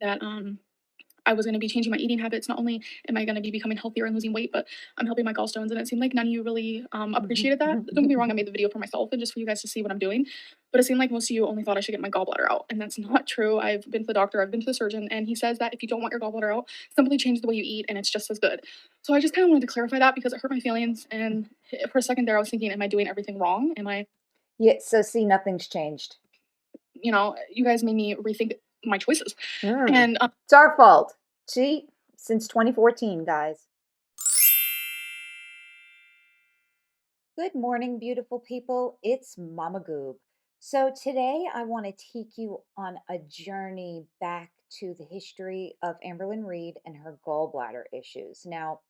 that I was going to be changing my eating habits. Not only am I going to be becoming healthier and losing weight, but I'm helping my gallstones. And it seemed like none of you really appreciated that. Don't get me wrong, I made the video for myself and just for you guys to see what I'm doing. But it seemed like most of you only thought I should get my gallbladder out. And that's not true. I've been to the doctor, I've been to the surgeon, and he says that if you don't want your gallbladder out, simply change the way you eat and it's just as good. So I just kind of wanted to clarify that because it hurt my feelings. And for a second there, I was thinking, am I doing everything wrong? Am I, Yeah, so see, nothing's changed. you guys made me rethink my choices. Mm. And It's our fault. See, since 2014, guys. Good morning, beautiful people. It's Mama Goob. So today I want to take you on a journey back to the history of Amberlynn Reid and her gallbladder issues. Now,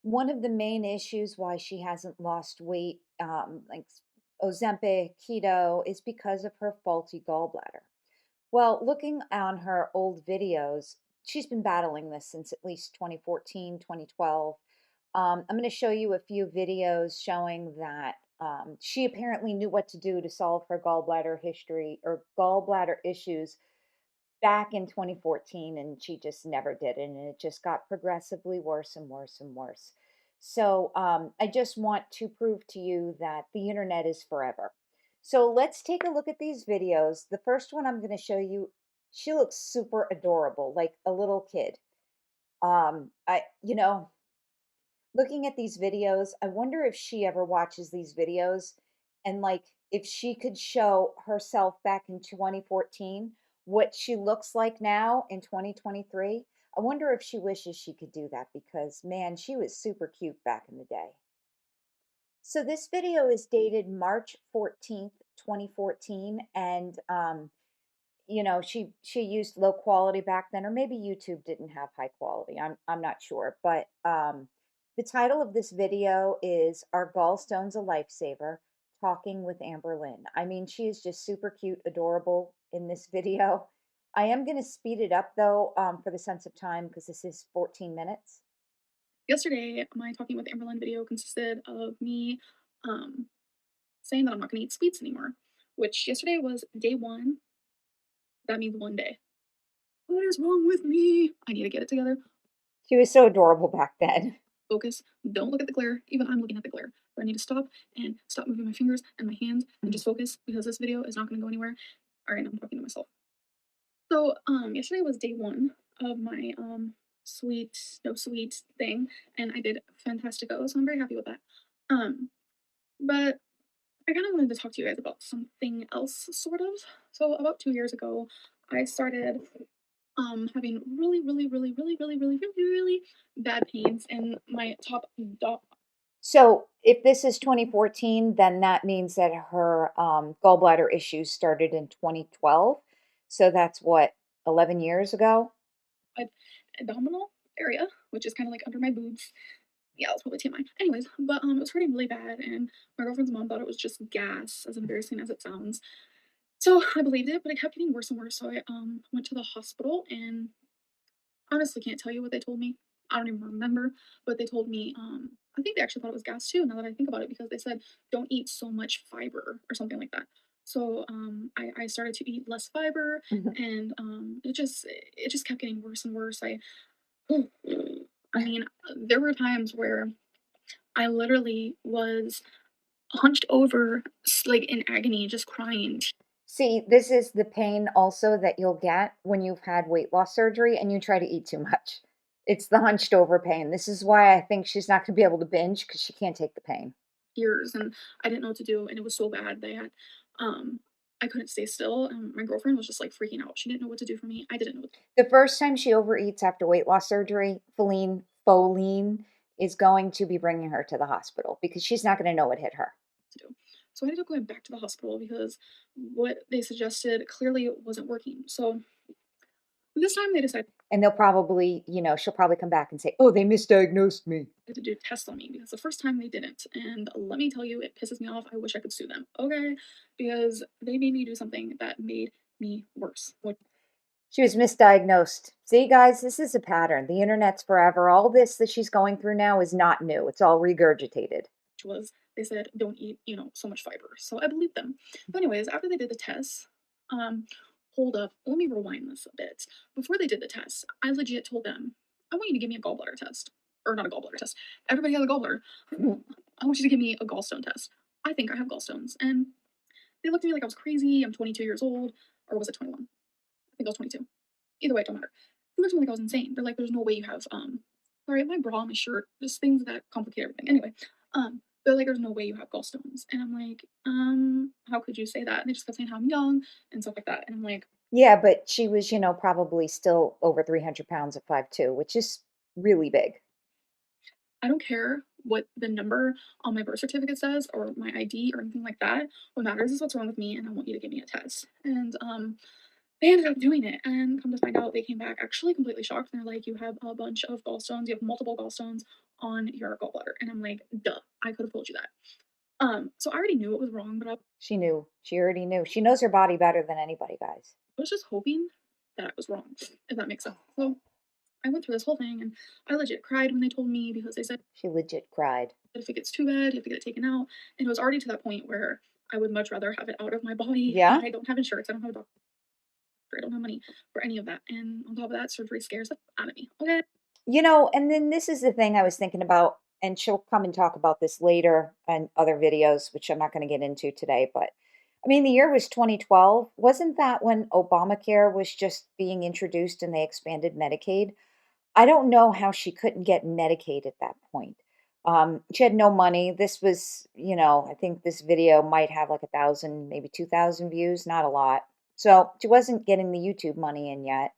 one of the main issues why she hasn't lost weight, like Ozempic, keto, is because of her faulty gallbladder. Well, looking on her old videos, she's been battling this since at least 2014, 2012. I'm going to show you a few videos showing that she apparently knew what to do to solve her gallbladder history or gallbladder issues back in 2014, and she just never did it. And it just got progressively worse and worse and worse. So I just want to prove to you that the internet is forever. So let's take a look at these videos. The first one I'm going to show you, she looks super adorable, like a little kid. Looking at these videos, I wonder if she ever watches these videos and like if she could show herself back in 2014 what she looks like now in 2023. I wonder if she wishes she could do that because man, she was super cute back in the day. So this video is dated March 14th, 2014, and she used low quality back then, or maybe YouTube didn't have high quality. I'm not sure, but the title of this video is "Are Gallstones a Lifesaver?" Talking with Amberlynn. I mean, she is just super cute, adorable in this video. I am going to speed it up though, for the sense of time because this is 14 minutes. yesterday, my Talking with Amberlynn video consisted of me um, saying that I'm not going to eat sweets anymore, which yesterday was day one. That means one day. What is wrong with me? I need to get it together. She was so adorable back then. Focus. Don't look at the glare. Even I'm looking at the glare. But I need to stop and stop moving my fingers and my hands and just focus because this video is not going to go anywhere. All right, I'm talking to myself. So, yesterday was day one of my sweet, no sweet thing, and I did fantastico, so I'm very happy with that. But I kind of wanted to talk to you guys about something else, sort of. So about 2 years ago, I started having really, really, really, really, really, really, really, really bad pains in my top dog. So if this is 2014, then that means that her gallbladder issues started in 2012. So that's what, 11 years ago? Abdominal area, which is kind of like under my boobs. Yeah, that's probably TMI. Anyways, but it was hurting really bad, and my girlfriend's mom thought it was just gas, as embarrassing as it sounds. So I believed it, but it kept getting worse and worse. So I went to the hospital, and honestly can't tell you what they told me. I don't even remember, but they told me, I think they actually thought it was gas too, now that I think about it, because they said, don't eat so much fiber or something like that. So I started to eat less fiber, Mhm. and it just kept getting worse and worse. I mean, there were times where I literally was hunched over, like in agony, just crying. See, this is the pain also that you'll get when you've had weight loss surgery and you try to eat too much. It's the hunched over pain. This is why I think she's not going to be able to binge because she can't take the pain. Years, and I didn't know what to do, and it was so bad. Um, I couldn't stay still, and my girlfriend was just like freaking out. She didn't know what to do for me. I didn't know what The first time she overeats after weight loss surgery, Foline is going to be bringing her to the hospital because she's not going to know what hit her. to do. So I ended up going back to the hospital because what they suggested clearly wasn't working. So this time they decided And they'll probably, she'll probably come back and say, "Oh, they misdiagnosed me." to do tests on me because the first time they didn't. And let me tell you, it pisses me off. I wish I could sue them. Okay, because they made me do something that made me worse. Which She was misdiagnosed. See, guys, this is a pattern. The internet's forever. All this that she's going through now is not new. It's all regurgitated. was they said don't eat so much fiber. So I believed them. But anyways, after they did the tests, um, hold up, let me rewind this a bit. Before they did the test, I legit told them, I want you to give me a gallbladder test. Or not a gallbladder test. Everybody has a gallbladder. I want you to give me a gallstone test. I think I have gallstones. And they looked at me like I was crazy. I'm 22 years old. Or was it 21? I think I was 22. Either way, it don't matter. They looked at me like I was insane. They're like, there's no way you have, sorry, my bra, my shirt, just things that complicate everything. Anyway, they're like, there's no way you have gallstones. And I'm like, how could you say that? And they just kept saying how I'm young and stuff like that. And I'm like, Yeah, but she was, probably still over 300 pounds at 5'2", which is really big. I don't care what the number on my birth certificate says or my ID or anything like that. What matters is what's wrong with me, and I want you to give me a test. And they ended up doing it, and come to find out, they came back actually completely shocked. And they're like, "You have a bunch of gallstones. You have multiple gallstones on your gallbladder." And I'm like, "Duh! I could have told you that." So I already knew it was wrong, but I She knew. She already knew. She knows her body better than anybody, guys. was just hoping that I was wrong, if that makes sense. So I went through this whole thing, and I legit cried when they told me because they said She legit cried. if it gets too bad, you have to get it taken out. And it was already to that point where I would much rather have it out of my body. Yeah? I don't have insurance. I don't have a doctor. I don't have money for any of that. And on top of that, surgery scares the out of me. Okay. And then this is the thing I was thinking about, and she'll come and talk about this later in other videos, which I'm not going to get into today. But I mean, the year was 2012. Wasn't that when Obamacare was just being introduced and they expanded Medicaid? I don't know how she couldn't get Medicaid at that point. She had no money. This was, I think this video might have like 1,000, maybe 2,000 views, not a lot. So she wasn't getting the YouTube money in yet.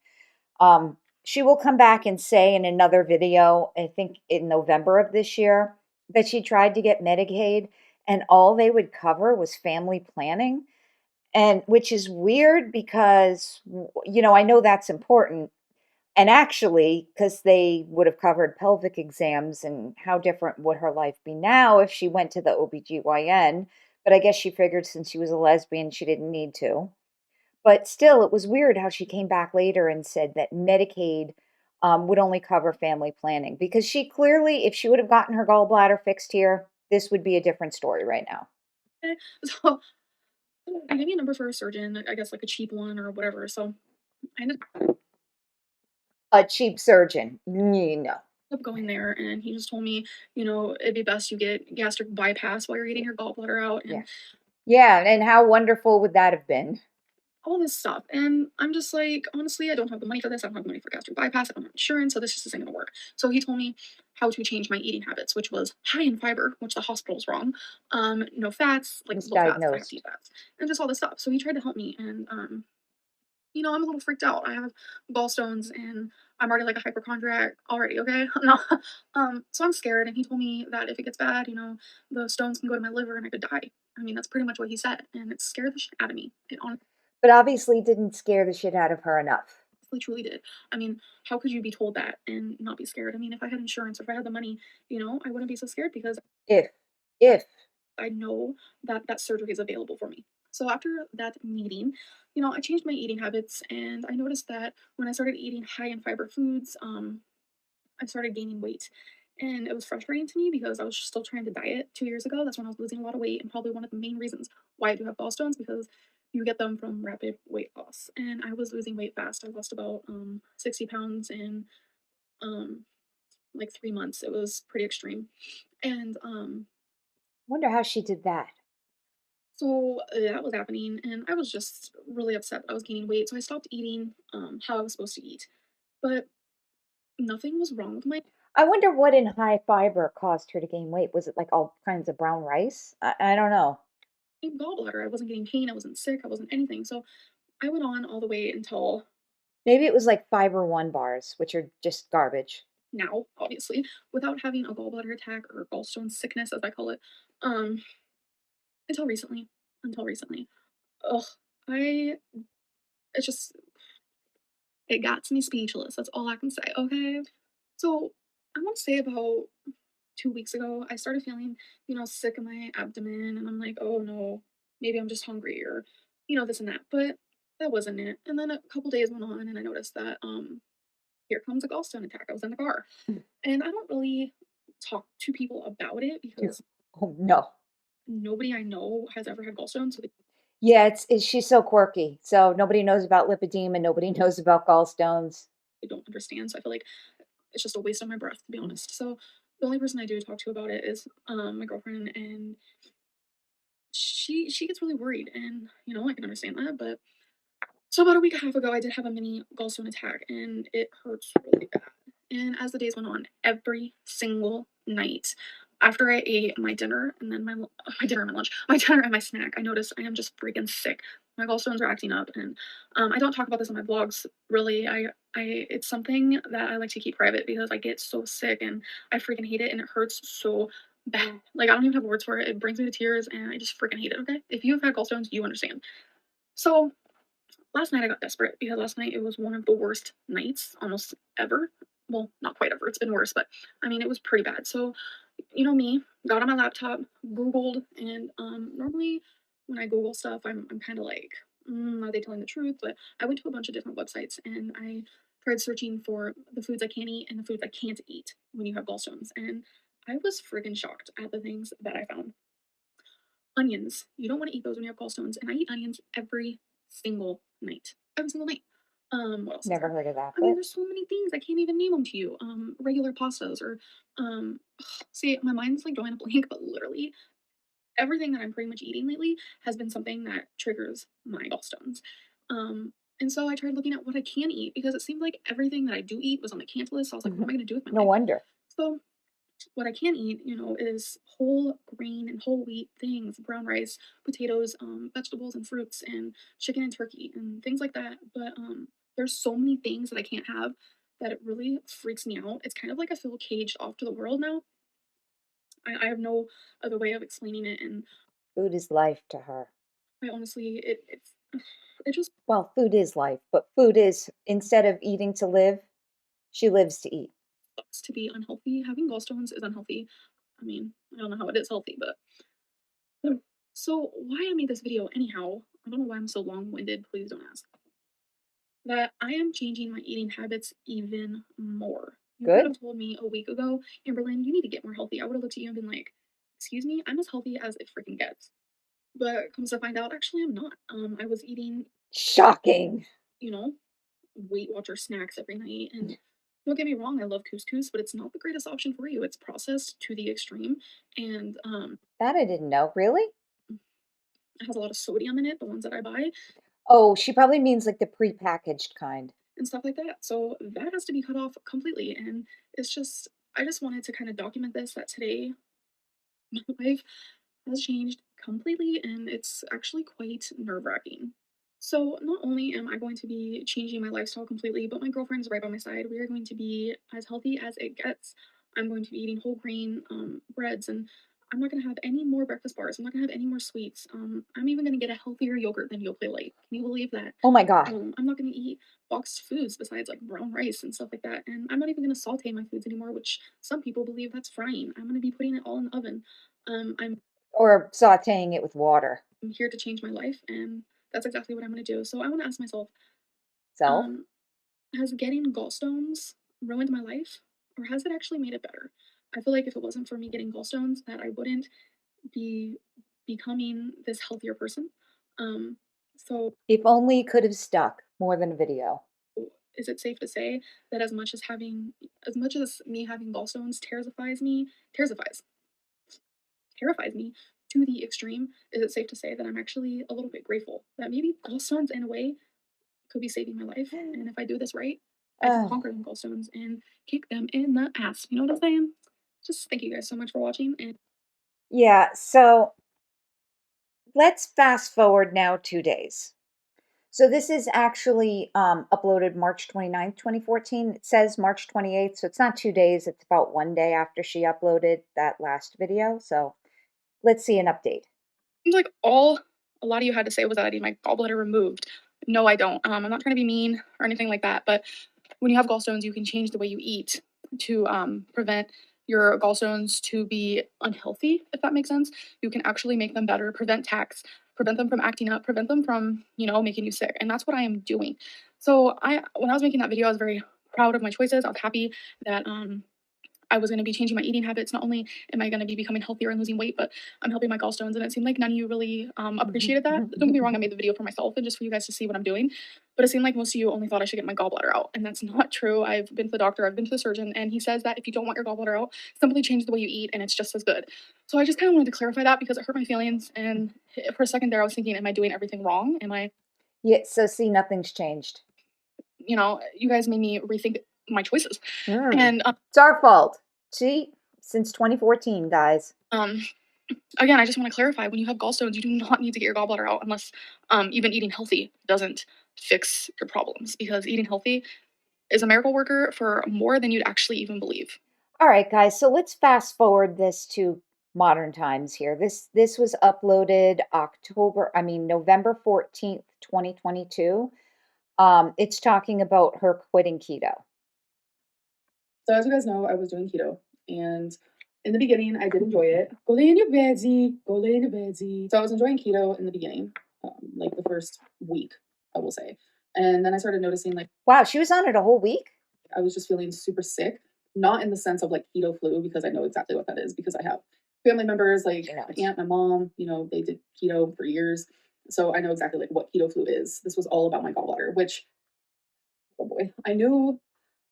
She will come back and say in another video, I think in November of this year, that she tried to get Medicaid and all they would cover was family planning. And which is weird because, I know that's important. And actually, because they would have covered pelvic exams, and how different would her life be now if she went to the OBGYN? But I guess she figured since she was a lesbian, she didn't need to. But still, it was weird how she came back later and said that Medicaid would only cover family planning because she clearly, if she would have gotten her gallbladder fixed here, this would be a different story right now. So they gave me a number for a surgeon, I guess like a cheap one or whatever. So I ended A cheap surgeon. No. up going there, and he just told me, it'd be best you get gastric bypass while you're getting your gallbladder out. Yeah. And Yeah. And how wonderful would that have been? all this stuff. And I'm just like, honestly, I don't have the money for this. I don't have the money for gastric bypass. I don't have insurance. So this just isn't going to work. So he told me how to change my eating habits, which was high in fiber, which the hospital's wrong. No fats, like low fats, I have to Misdiagnosed. eat fats, and just all this stuff. So he tried to help me. And, I'm a little freaked out. I have gallstones and I'm already like a hypochondriac already. Okay. No. So I'm scared. And he told me that if it gets bad, the stones can go to my liver and I could die. I mean, that's pretty much what he said. And it scared the shit out of me. It honestly But obviously didn't scare the shit out of her enough. truly did. I mean, how could you be told that and not be scared? I mean, if I had insurance or if I had the money, I wouldn't be so scared because If, if. I know that that surgery is available for me. So after that meeting, I changed my eating habits and I noticed that when I started eating high in fiber foods, I started gaining weight. And it was frustrating to me because I was still trying to diet 2 years ago. That's when I was losing a lot of weight, and probably one of the main reasons why I do have gallstones because you get them from rapid weight loss. And I was losing weight fast. I lost about 60 pounds in um, like 3 months. It was pretty extreme. And Wonder how she did that. so that was happening, and I was just really upset that I was gaining weight. So I stopped eating how I was supposed to eat. But nothing was wrong with my I wonder what in high fiber caused her to gain weight. Was it like all kinds of brown rice? I don't know. gallbladder. I wasn't getting pain. I wasn't sick. I wasn't anything. So I went on all the way until Maybe it was like fiber one bars, which are just garbage. now, obviously, without having a gallbladder attack or gallstone sickness, as I call it. Um, until recently. Until recently. Ugh. I it's just it got me speechless. That's all I can say. Okay. So I want to say about 2 weeks ago, I started feeling, sick in my abdomen, and I'm like, oh no, maybe I'm just hungry or, this and that. But that wasn't it. And then a couple days went on, and I noticed that here comes a gallstone attack. I was in the car, and I don't really talk to people about it You- because Oh no. nobody I know has ever had gallstones. So Yeah, she's so quirky. So nobody knows about lipedema, nobody knows about gallstones. I don't understand. So I feel like it's just a waste of my breath, to be honest. So the only person I do talk to about it is my girlfriend, and she gets really worried, and I can understand that. But so about a week and a half ago, I did have a mini gallstone attack, and it hurts really bad. And as the days went on, every single night, after I ate my dinner and then my dinner and my lunch, my dinner and my snack, I noticed I am just freaking sick. My gallstones are acting up, and I don't talk about this on my vlogs. Really, it's something that I like to keep private because I get so sick and I freaking hate it, and it hurts so bad. Like I don't even have words for it. It brings me to tears, and I just freaking hate it. Okay, if you have had gallstones, you understand. So last night I got desperate because last night it was one of the worst nights almost ever. Well, not quite ever. It's been worse, but I mean it was pretty bad. So, me, got on my laptop, Googled, and normally when I Google stuff, I'm kind of like, are they telling the truth? But I went to a bunch of different websites and I tried searching for the foods I can eat and the foods I can't eat when you have gallstones, and I was friggin' shocked at the things that I found. Onions. You don't want to eat those when you have gallstones, and I eat onions every single night. Every single night. What else is Never there? heard of that, I mean, but there's so many things I can't even name them to you. Regular pastas or see, my mind's like drawing a blank, but literally everything that I'm pretty much eating lately has been something that triggers my gallstones. And so I tried looking at what I can eat because it seemed like everything that I do eat was on the can't list. So I was like, what am I going to do with my no life? wonder. So what I can eat, is whole grain and whole wheat things, brown rice, potatoes, vegetables and fruits, and chicken and turkey and things like that. But there's so many things that I can't have that it really freaks me out. It's kind of like I feel caged off to the world now. I have no other way of explaining it, and Food is life to her. I honestly, it just Well, food is life, but food is, instead of eating to live, she lives to eat. sucks to be unhealthy. Having gallstones is unhealthy. I mean, I don't know how it is healthy, but so why I made this video anyhow? I don't know why I'm so long-winded. Please don't ask. That I am changing my eating habits even more. You could Good? have told me a week ago, Amberlynn, you need to get more healthy. I would have looked at you and been like, excuse me, I'm as healthy as it freaking gets. But comes to find out, actually, I'm not. I was eating, Shocking. you know, Weight Watcher snacks every night. And don't get me wrong, I love couscous, but it's not the greatest option for you. It's processed to the extreme, and That I didn't know. Really? it has a lot of sodium in it, the ones that I buy, Oh, she probably means like the prepackaged kind. and stuff like that. So that has to be cut off completely. And it's just, I just wanted to kind of document this that today my life has changed completely, and it's actually quite nerve wracking. So, not only am I going to be changing my lifestyle completely, but my girlfriend is right by my side. We are going to be as healthy as it gets. I'm going to be eating whole grain breads, and I'm not going to have any more breakfast bars. I'm not going to have any more sweets. I'm even going to get a healthier yogurt than Yoplait Light. Can you believe that? Oh my God. I'm not going to eat boxed foods besides like brown rice and stuff like that. And I'm not even going to saute my foods anymore, which some people believe that's frying. I'm going to be putting it all in the oven. I'm Or sauteing it with water. here to change my life, and that's exactly what I'm going to do. So I want to ask myself, Self? um, has getting gallstones ruined my life, or has it actually made it better? I feel like if it wasn't for me getting gallstones, that I wouldn't be becoming this healthier person. Um, so If only it could have stuck more than a video. is it safe to say that as much as me having gallstones terrifies me to the extreme, is it safe to say that I'm actually a little bit grateful that maybe gallstones in a way could be saving my life, and if I do this right, I can Oh, conquer them gallstones and kick them in the ass. You know what I'm saying? Just thank you guys so much for watching, and yeah. So let's fast forward now 2 days. So this is actually uploaded March 29th, 2014. It says March 28th, so it's not 2 days. It's about one day after she uploaded that last video. So let's see an update. seems like all a lot of you had to say was that I need my gallbladder removed. No, I don't. I'm not trying to be mean or anything like that, but when you have gallstones, you can change the way you eat to prevent your gallstones to be unhealthy, if that makes sense. You can actually make them better, prevent tax, prevent them from acting up, prevent them from, making you sick. And that's what I am doing. So when I was making that video, I was very proud of my choices. I was happy that I was going to be changing my eating habits. Not only am I going to be becoming healthier and losing weight, but I'm helping my gallstones. And it seemed like none of you really appreciated that. Don't get me wrong, I made the video for myself and just for you guys to see what I'm doing. But it seemed like most of you only thought I should get my gallbladder out. And that's not true. I've been to the doctor, I've been to the surgeon, and he says that if you don't want your gallbladder out, simply change the way you eat and it's just as good. So I just kind of wanted to clarify that because it hurt my feelings. And for a second there, I was thinking, am I doing everything wrong? Am I, Yeah, so see, nothing's changed. you guys made me rethink my choices. Mm. And It's our fault. See, since 2014, guys. um, again, I just want to clarify, when you have gallstones, you do not need to get your gallbladder out unless even eating healthy doesn't fix your problems, because eating healthy is a miracle worker for more than you'd actually even believe. All right, guys. So let's fast forward this to modern times here. This was uploaded November 14th, 2022. It's talking about her quitting keto. So as you guys know, I was doing keto, and in the beginning, I did enjoy it. Go lay in your bedsy, go lay in your bedsy. So I was enjoying keto in the beginning, like the first week, I will say, and then I started noticing like Wow, she was on it a whole week. I was just feeling super sick, not in the sense of like keto flu because I know exactly what that is because I have family members like She knows. my aunt, my mom. They did keto for years, so I know exactly like what keto flu is. This was all about my gallbladder, which oh boy, I knew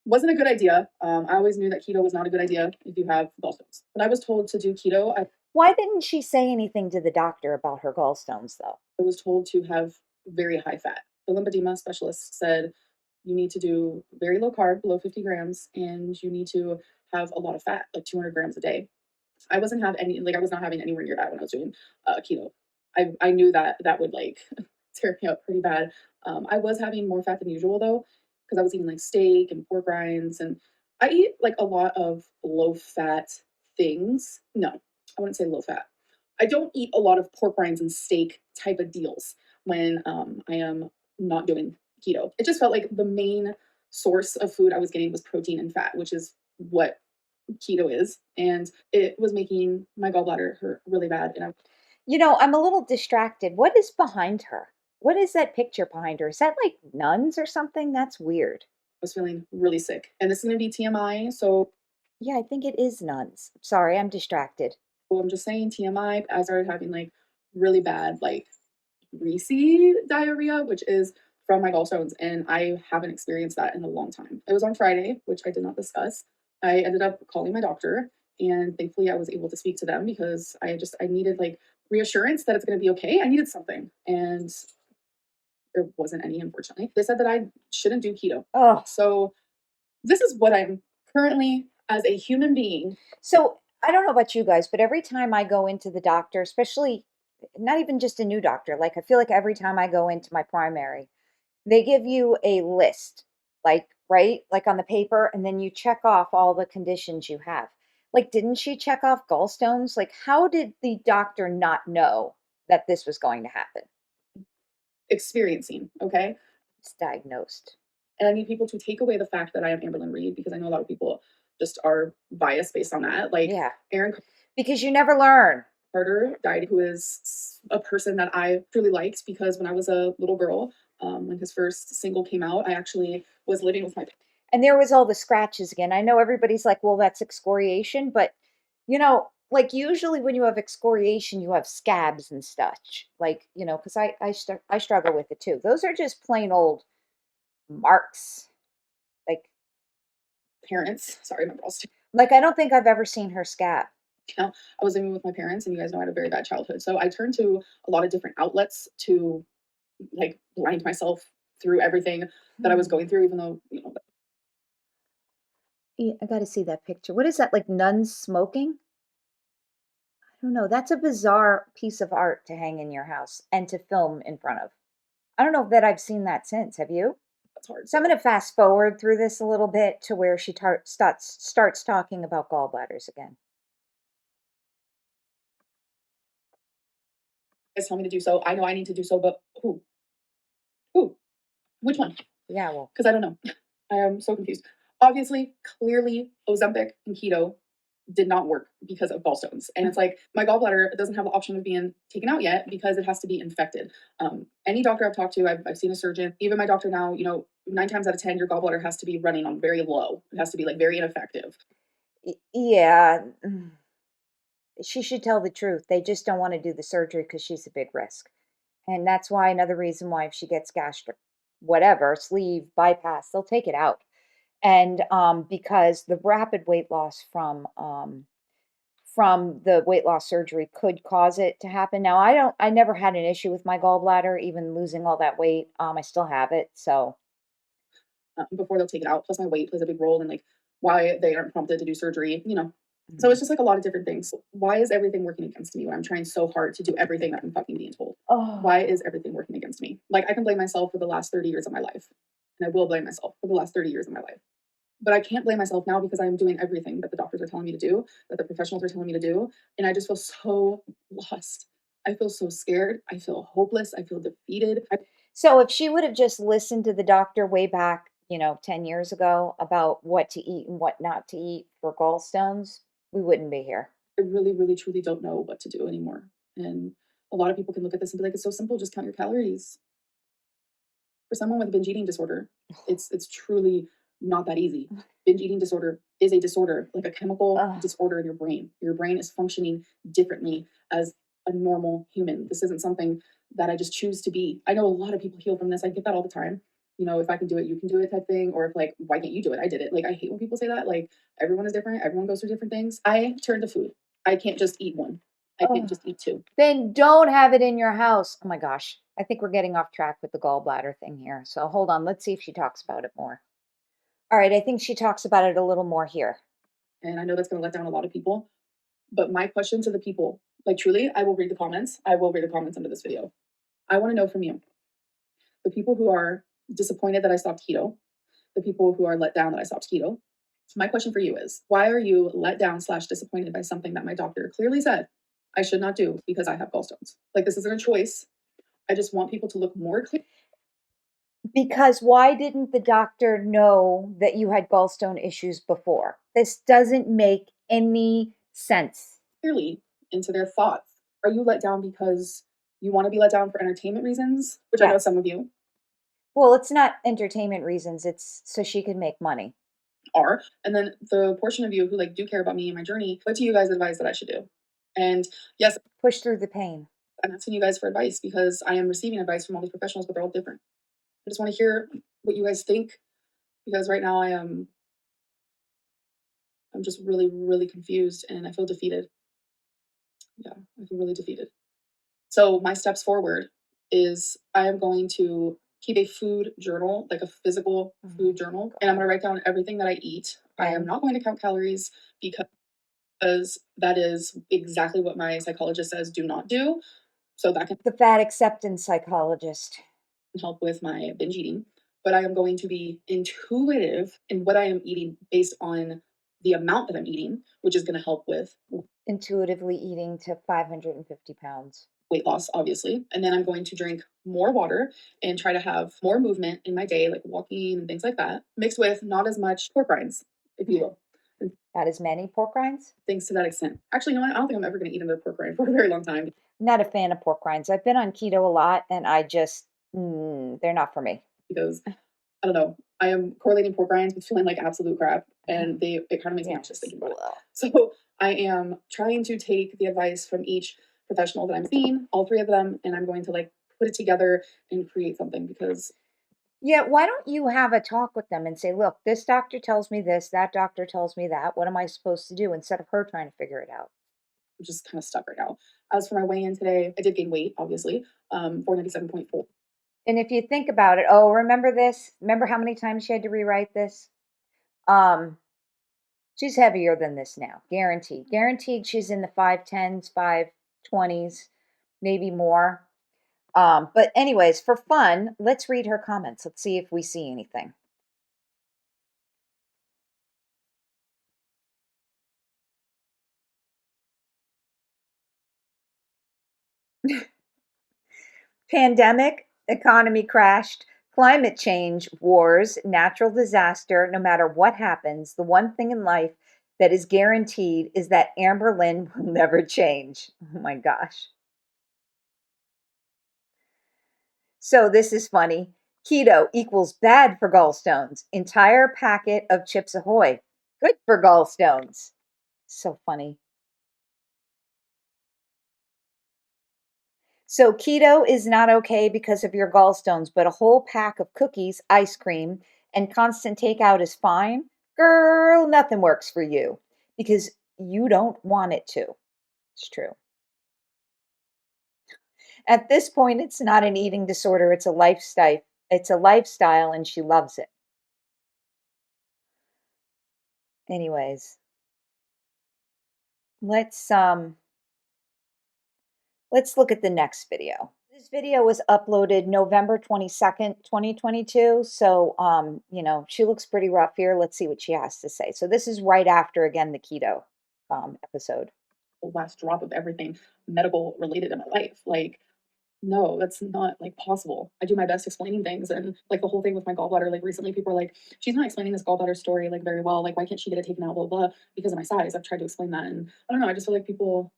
wasn't a good idea. I always knew that keto was not a good idea if you have gallstones. When I was told to do keto, Why didn't she say anything to the doctor about her gallstones, though? I was told to have very high fat. The lymphedema specialist said you need to do very low carb, below 50 grams, and you need to have a lot of fat, like 200 grams a day. I was not having anywhere near that when I was doing keto. I knew that that would like tear me up pretty bad. I was having more fat than usual though, because I was eating like steak and pork rinds, and I eat like a lot of low fat things. No, I wouldn't say low fat. I don't eat a lot of pork rinds and steak type of deals when I am not doing keto. It just felt like the main source of food I was getting was protein and fat, which is what keto is, and it was making my gallbladder hurt really bad, and I I'm a little distracted. What is behind her? What is that picture behind her? Is that like nuns or something? That's weird. was feeling really sick. And this is going to be TMI, so Yeah, I think it is nuns. Sorry, I'm distracted. I'm just saying TMI. I started having like really bad like greasy diarrhea, which is from my gallstones, and I haven't experienced that in a long time. It was on Friday, which I did not discuss. I ended up calling my doctor, and thankfully I was able to speak to them because I needed like reassurance that it's going to be okay. I needed something, and there wasn't any, unfortunately. They said that I shouldn't do keto. Oh, So this is what I'm currently as a human being. so I don't know about you guys, but every time I go into the doctor, especially not even just a new doctor, like I feel like every time I go into my primary, they give you a list, like, right? Like on the paper, and then you check off all the conditions you have. Like, didn't she check off gallstones? Like, how did the doctor not know that this was going to happen? Experiencing, okay? It's diagnosed. And I need people to take away the fact that I am Amberlynn Reid because I know a lot of people just are biased based on that. Like Yeah, Aaron because you never learn. Carter died, who is a person that I truly liked because when I was a little girl, when his first single came out, I actually was living with my And there was all the scratches again. I know everybody's like, well, that's excoriation, but like usually when you have excoriation, you have scabs and such. Like, because I struggle with it too. Those are just plain old marks. Like, parents. Sorry, my girls. I don't think I've ever seen her scab. I was living with my parents, and you guys know I had a very bad childhood. So I turned to a lot of different outlets to like blind myself through everything that I was Hmm. going through, even though Yeah, I got to see that picture. What is that? Like nuns smoking? I don't know. That's a bizarre piece of art to hang in your house and to film in front of. I don't know that I've seen that since. Have you? that's hard. So I'm going to fast forward through this a little bit to where she starts talking about gallbladders again. Guys tell me to do so. I know I need to do so, but who? Who? Which one? Yeah, well, Because I don't know. I am so confused. Obviously, clearly, Ozempic and keto did not work because of gallstones. And it's like my gallbladder doesn't have the option of being taken out yet because it has to be infected. Any doctor I've talked to, I've seen a surgeon, even my doctor now, 9 times out of 10, your gallbladder has to be running on very low. It has to be like very ineffective. Yeah, she should tell the truth. They just don't want to do the surgery because she's a big risk. And that's why another reason why if she gets gastric, whatever, sleeve bypass, they'll take it out. And because the rapid weight loss from the weight loss surgery could cause it to happen. Now, I never had an issue with my gallbladder, even losing all that weight. I still have it. So, before they'll take it out. Plus, my weight plays a big role in like why they aren't prompted to do surgery. So mm. it's just like a lot of different things. Why is everything working against me when I'm trying so hard to do everything that I'm fucking being told? Oh, Why is everything working against me? Like I can blame myself for the last 30 years of my life, and I will blame myself for the last 30 years of my life. But I can't blame myself now because I'm doing everything that the doctors are telling me to do, that the professionals are telling me to do, and I just feel so lost. I feel so scared. I feel hopeless. I feel defeated. so if she would have just listened to the doctor way back, 10 years ago about what to eat and what not to eat for gallstones, we wouldn't be here. I really, really, truly don't know what to do anymore. And a lot of people can look at this and be like, it's so simple, just count your calories. For someone with a binge eating disorder, it's truly not that easy. Binge eating disorder is a disorder, like a chemical Ugh. disorder in your brain. Your brain is functioning differently as a normal human. This isn't something that I just choose to be. I know a lot of people heal from this. I get that all the time. If I can do it, you can do it type thing. Or if like, why can't you do it? I did it. Like I hate when people say that. Like everyone is different. Everyone goes through different things. I turn to food. I can't just eat one. I can't Ugh. just eat two. Then don't have it in your house. Oh my gosh. I think we're getting off track with the gallbladder thing here. So hold on. Let's see if she talks about it more. All right. I think she talks about it a little more here. And I know that's going to let down a lot of people. But my question to the people, like truly, I will read the comments. I will read the comments under this video. I want to know from you, the people who are disappointed that I stopped keto, the people who are let down that I stopped keto. My question for you is, why are you let down / disappointed by something that my doctor clearly said I should not do because I have gallstones? Like this isn't a choice. I just want people to look more Because why didn't the doctor know that you had gallstone issues before? This doesn't make any sense. clearly into their thoughts. Are you let down because you want to be let down for entertainment reasons, which I know Yes. some of you Well, it's not entertainment reasons, it's so she can make money. are, and then the portion of you who like do care about me and my journey, what do you guys advise that I should do? And yes, Push through the pain. I'm asking you guys for advice because I am receiving advice from all these professionals, but they're all different. I just want to hear what you guys think because right now I'm just really, really confused and I feel defeated. Yeah, I feel really defeated. So my steps forward is I am going to keep a food journal, like a physical Oh food my journal, and I'm going to write down everything that I eat. I am And not going to count calories because that is exactly what my psychologist says do not do. So that can the fat acceptance psychologist. help with my binge eating. But I am going to be intuitive in what I am eating based on the amount that I'm eating, which is going to help with Intuitively eating to 550 pounds. weight loss, obviously. And then I'm going to drink more water and try to have more movement in my day, like walking and things like that, mixed with not as much pork rinds, if you will. And Not as many pork rinds? things to that extent. Actually, you know what? I don't think I'm ever going to eat another pork rind for a very long time I'm not a fan of pork rinds. I've been on keto a lot and I just, they're not for me. because I don't know. I am correlating pork rinds with feeling like absolute crap, and it kind of makes me anxious Yes. thinking about it. Well, So I am trying to take the advice from each professional that I'm seeing, all three of them, and I'm going to like put it together and create something because yeah, why don't you have a talk with them and say, look, this doctor tells me this, that doctor tells me that. What am I supposed to do instead of her trying to figure it out? I'm just kind of stuck right now. As for my weigh-in today, I did gain weight, obviously, 497.4. And if you think about it, oh, remember this? Remember how many times she had to rewrite this? Um, she's heavier than this now, guaranteed. Guaranteed she's in the 510s, 520s, maybe more. But anyways, for fun, let's read her comments. Let's see if we see anything. Pandemic, economy crashed, climate change, wars, natural disaster, no matter what happens, the one thing in life that is guaranteed is that Amberlynn will never change. Oh my gosh. So this is funny. Keto equals bad for gallstones. Entire packet of Chips Ahoy. Good for gallstones. So funny. So keto is not okay because of your gallstones, but a whole pack of cookies, ice cream, and constant takeout is fine. Girl, nothing works for you because you don't want it to. It's true. At this point, it's not an eating disorder, it's a lifestyle. It's a lifestyle and she loves it. Anyways, let's um let's look at the next video. This video was uploaded November 22nd, 2022. So, she looks pretty rough here. Let's see what she has to say. So, this is right after, again, the keto episode. The last drop of everything medical related in my life. Like, no, that's not like possible. I do my best explaining things, and like the whole thing with my gallbladder. Like recently, people are like, "She's not explaining this gallbladder story like very well. Like, why can't she get it taken out?" Blah blah. Because of my size. I've tried to explain that, and I don't know. I just feel like people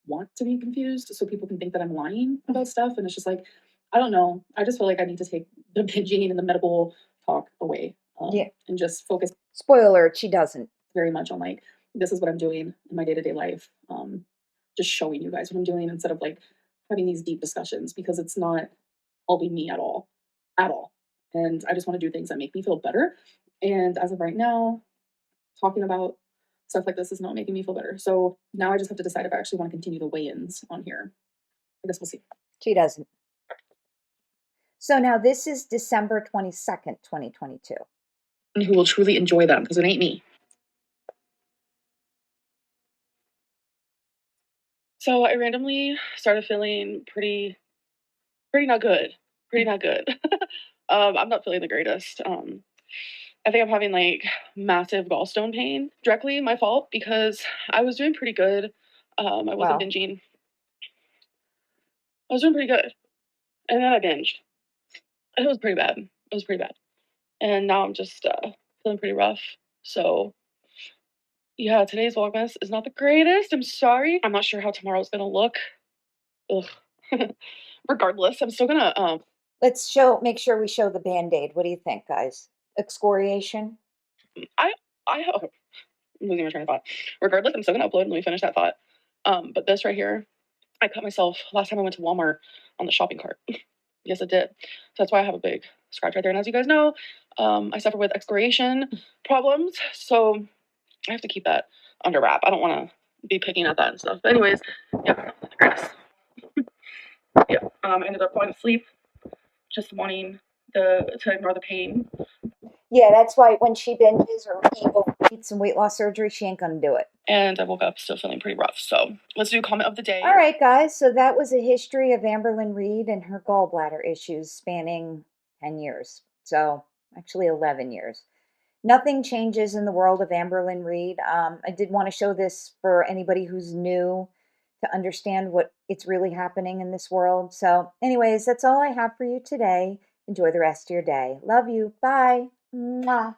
want to be confused, so people can think that I'm lying about stuff, and it's just like, I don't know. I just feel like I need to take the binging and the medical talk away, Yeah. and just focus Spoiler alert, she doesn't. very much on like, this is what I'm doing in my day to day life. Just showing you guys what I'm doing instead of like having these deep discussions, because it's not helping me at all. And I just want to do things that make me feel better. And as of right now, talking about stuff like this is not making me feel better. So now I just have to decide if I actually want to continue the weigh-ins on here. I guess we'll see. She doesn't. So now this is December 22nd, 2022. And who will truly enjoy them, because it ain't me. So I randomly started feeling pretty not good. Pretty not good. I'm not feeling the greatest. I think I'm having like massive gallstone pain. Directly my fault, because I was doing pretty good. I wasn't Wow. binging. I was doing pretty good. And then I binged. And it was pretty bad. It was pretty bad. And now I'm just feeling pretty rough. So yeah, today's Vlogmas is not the greatest. I'm sorry. I'm not sure how tomorrow's gonna look. Ugh. Regardless, I'm still gonna Let's make sure we show the band-aid. What do you think, guys? Excoriation? I I hope I'm losing my train of thought. Regardless, I'm still gonna upload when we finish that thought. But this right here, I cut myself last time I went to Walmart on the shopping cart. Yes, it did. So that's why I have a big scratch right there. And as you guys know, I suffer with excoriation problems, so I have to keep that under wrap. I don't want to be picking at that and stuff. But anyways, yeah, yeah. I ended up going to sleep, just wanting to ignore the pain. Yeah, that's why when she binges or needs some weight loss surgery, she ain't gonna do it. And I woke up still feeling pretty rough. So let's do comment of the day. All right, guys. So that was a history of Amberlynn Reid and her gallbladder issues spanning 10 years. So actually 11 years. Nothing changes in the world of Amberlynn Reid. I did want to show this for anybody who's new to understand what it's really happening in this world. So, anyways, that's all I have for you today. Enjoy the rest of your day. Love you. Bye. Mwah.